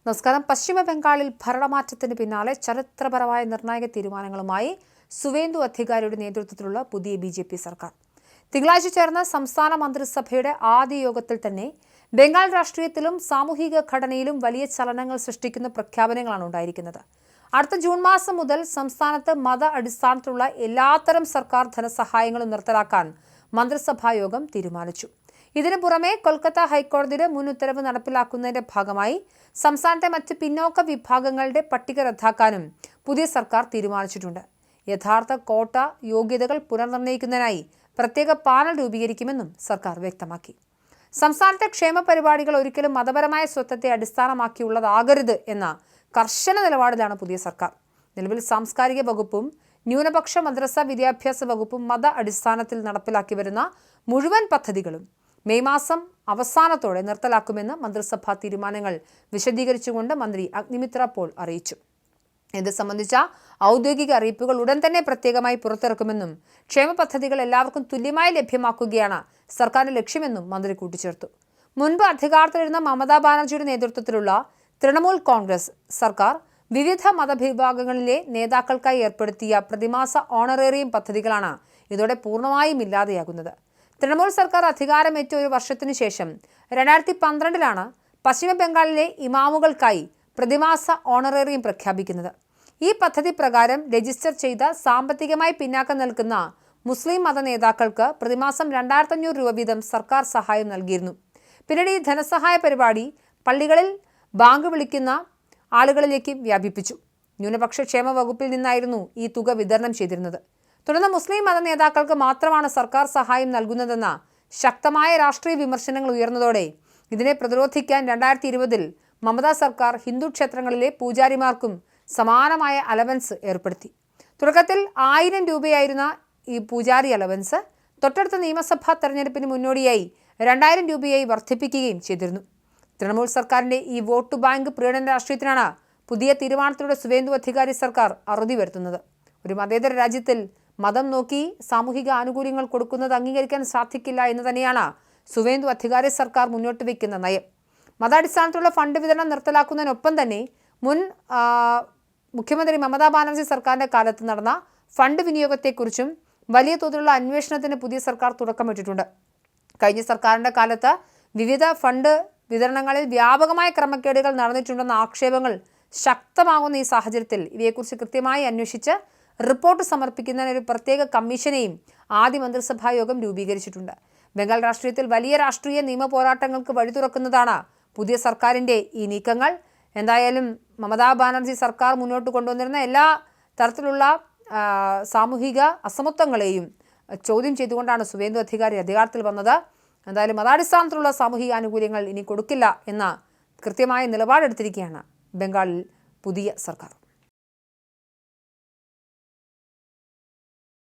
നമസ്കാരം. പശ്ചിമ ബംഗാളിൽ ഭരണമാറ്റത്തിന് പിന്നാലെ ചരിത്രപരമായ നിർണായക തീരുമാനങ്ങളുമായി സുവേന്ദു അധികാരിയുടെ നേതൃത്വത്തിലുള്ള പുതിയ BJP സർക്കാർ. തിങ്കളാഴ്ച ചേർന്ന സംസ്ഥാന മന്ത്രിസഭയുടെ ആദ്യ യോഗത്തിൽ തന്നെ ബംഗാൾ രാഷ്ട്രീയത്തിലും സാമൂഹിക ഘടനയിലും വലിയ ചലനങ്ങൾ സൃഷ്ടിക്കുന്ന പ്രഖ്യാപനങ്ങളാണ് ഉണ്ടായിരിക്കുന്നത്. അടുത്ത ജൂൺ മാസം മുതൽ സംസ്ഥാനത്ത് മത അടിസ്ഥാനത്തിലുള്ള എല്ലാത്തരം സർക്കാർ ധനസഹായങ്ങളും നിർത്തലാക്കാൻ മന്ത്രിസഭാ യോഗം തീരുമാനിച്ചു. ഇതിനു പുറമെ കൊൽക്കത്ത ഹൈക്കോടതിയുടെ മുൻ ഉത്തരവ് നടപ്പിലാക്കുന്നതിന്റെ ഭാഗമായി സംസ്ഥാനത്തെ മറ്റ് പിന്നോക്ക വിഭാഗങ്ങളുടെ പട്ടിക റദ്ദാക്കാനും പുതിയ സർക്കാർ തീരുമാനിച്ചിട്ടുണ്ട്. യഥാർത്ഥ കോട്ട യോഗ്യതകൾ പുനർനിർണ്ണയിക്കുന്നതിനായി പ്രത്യേക പാനൽ രൂപീകരിക്കുമെന്നും സർക്കാർ വ്യക്തമാക്കി. സംസ്ഥാനത്തെ ക്ഷേമ പരിപാടികൾ ഒരിക്കലും മതപരമായ സ്വത്വത്തെ അടിസ്ഥാനമാക്കിയുള്ളതാകരുത് എന്ന കർശന നിലപാടിലാണ് പുതിയ സർക്കാർ. നിലവിൽ സാംസ്കാരിക വകുപ്പും ന്യൂനപക്ഷ മദ്രസ വിദ്യാഭ്യാസ വകുപ്പും മത അടിസ്ഥാനത്തിൽ നടപ്പിലാക്കി വരുന്ന മുഴുവൻ പദ്ധതികളും മെയ് മാസം അവസാനത്തോടെ നിർത്തലാക്കുമെന്ന് മന്ത്രിസഭാ തീരുമാനങ്ങൾ വിശദീകരിച്ചുകൊണ്ട് മന്ത്രി അഗ്നിമിത്ര പോൾ അറിയിച്ചു. ഇത് സംബന്ധിച്ച ഔദ്യോഗിക അറിയിപ്പുകൾ ഉടൻ തന്നെ പ്രത്യേകമായി പുറത്തിറക്കുമെന്നും ക്ഷേമ പദ്ധതികൾ എല്ലാവർക്കും തുല്യമായി ലഭ്യമാക്കുകയാണ് സർക്കാരിന്റെ ലക്ഷ്യമെന്നും മന്ത്രി കൂട്ടിച്ചേർത്തു. മുൻപ് അധികാരത്തിലിരുന്ന മമതാ ബാനർജിയുടെ നേതൃത്വത്തിലുള്ള തൃണമൂൽ കോൺഗ്രസ് സർക്കാർ വിവിധ മതവിഭാഗങ്ങളിലെ നേതാക്കൾക്കായി ഏർപ്പെടുത്തിയ പ്രതിമാസ ഓണറേറിയം പദ്ധതികളാണ് ഇതോടെ പൂർണ്ണമായും ഇല്ലാതെയാകുന്നത്. തൃണമൂൽ സർക്കാർ അധികാരമേറ്റ ഒരു വർഷത്തിനു ശേഷം 2012 പശ്ചിമ ബംഗാളിലെ ഇമാമുകൾക്കായി പ്രതിമാസ ഓണറേറിയം പ്രഖ്യാപിക്കുന്നത്. ഈ പദ്ധതി പ്രകാരം രജിസ്റ്റർ ചെയ്ത സാമ്പത്തികമായി പിന്നാക്കം നിൽക്കുന്ന മുസ്ലിം മത നേതാക്കൾക്ക് പ്രതിമാസം 2500 രൂപ വീതം സർക്കാർ സഹായം നൽകിയിരുന്നു. പിന്നീട് ഈ ധനസഹായ പരിപാടി പള്ളികളിൽ ബാങ്ക് വിളിക്കുന്ന ആളുകളിലേക്ക് വ്യാപിപ്പിച്ചു. ന്യൂനപക്ഷ ക്ഷേമ വകുപ്പിൽ നിന്നായിരുന്നു ഈ തുക വിതരണം ചെയ്തിരുന്നത്. തുടർന്ന് മുസ്ലിം മത നേതാക്കൾക്ക് മാത്രമാണ് സർക്കാർ സഹായം നൽകുന്നതെന്ന ശക്തമായ രാഷ്ട്രീയ വിമർശനങ്ങൾ ഉയർന്നതോടെ ഇതിനെ പ്രതിരോധിക്കാൻ 2020 മമതാ സർക്കാർ ഹിന്ദു ക്ഷേത്രങ്ങളിലെ പൂജാരിമാർക്കും സമാനമായ അലവൻസ് ഏർപ്പെടുത്തി. തുടക്കത്തിൽ 1000 രൂപയായിരുന്ന ഈ പൂജാരി അലവൻസ് തൊട്ടടുത്ത നിയമസഭാ തെരഞ്ഞെടുപ്പിന് മുന്നോടിയായി 2000 രൂപയായി വർദ്ധിപ്പിക്കുകയും ചെയ്തിരുന്നു. തൃണമൂൽ സർക്കാരിന്റെ ഈ വോട്ട് ബാങ്ക് പ്രീണന രാഷ്ട്രീയത്തിനാണ് പുതിയ തീരുമാനത്തിലൂടെ സുവേന്ദു അധികാരി സർക്കാർ അറുതി വരുത്തുന്നത്. ഒരു മതേതര രാജ്യത്തിൽ മതം നോക്കി സാമൂഹിക ആനുകൂല്യങ്ങൾ കൊടുക്കുന്നത് അംഗീകരിക്കാൻ സാധിക്കില്ല എന്ന് തന്നെയാണ് സുവേന്ദു അധികാരി സർക്കാർ മുന്നോട്ട് വയ്ക്കുന്ന നയം. മതാടിസ്ഥാനത്തിലുള്ള ഫണ്ട് വിതരണം നിർത്തലാക്കുന്നതിനൊപ്പം തന്നെ മുൻ മുഖ്യമന്ത്രി മമതാ ബാനർജി സർക്കാരിന്റെ കാലത്ത് നടന്ന ഫണ്ട് വിനിയോഗത്തെക്കുറിച്ചും വലിയ തോതിലുള്ള അന്വേഷണത്തിന് പുതിയ സർക്കാർ തുടക്കമിട്ടിട്ടുണ്ട്. കഴിഞ്ഞ സർക്കാരിന്റെ കാലത്ത് വിവിധ ഫണ്ട് വിതരണങ്ങളിൽ വ്യാപകമായ ക്രമക്കേടുകൾ നടന്നിട്ടുണ്ടെന്ന ആക്ഷേപങ്ങൾ ശക്തമാകുന്ന ഈ സാഹചര്യത്തിൽ ഇവയെക്കുറിച്ച് കൃത്യമായി അന്വേഷിച്ച് റിപ്പോർട്ട് സമർപ്പിക്കുന്നതിന് ഒരു പ്രത്യേക കമ്മീഷനെയും ആദ്യ മന്ത്രിസഭാ യോഗം രൂപീകരിച്ചിട്ടുണ്ട്. ബംഗാൾ രാഷ്ട്രീയത്തിൽ വലിയ രാഷ്ട്രീയ നിയമ പോരാട്ടങ്ങൾക്ക് വഴി തുറക്കുന്നതാണ് പുതിയ സർക്കാരിൻ്റെ ഈ നീക്കങ്ങൾ. എന്തായാലും മമതാ ബാനർജി സർക്കാർ മുന്നോട്ട് കൊണ്ടുവന്നിരുന്ന എല്ലാ തരത്തിലുള്ള സാമൂഹിക അസമത്വങ്ങളെയും ചോദ്യം ചെയ്തുകൊണ്ടാണ് സുവേന്ദു അധികാരി അധികാരത്തിൽ വന്നത്. എന്തായാലും മതാടിസ്ഥാനത്തിലുള്ള സാമൂഹിക ആനുകൂല്യങ്ങൾ ഇനി കൊടുക്കില്ല എന്ന കൃത്യമായ നിലപാടെടുത്തിരിക്കുകയാണ് ബംഗാളിൽ പുതിയ സർക്കാർ.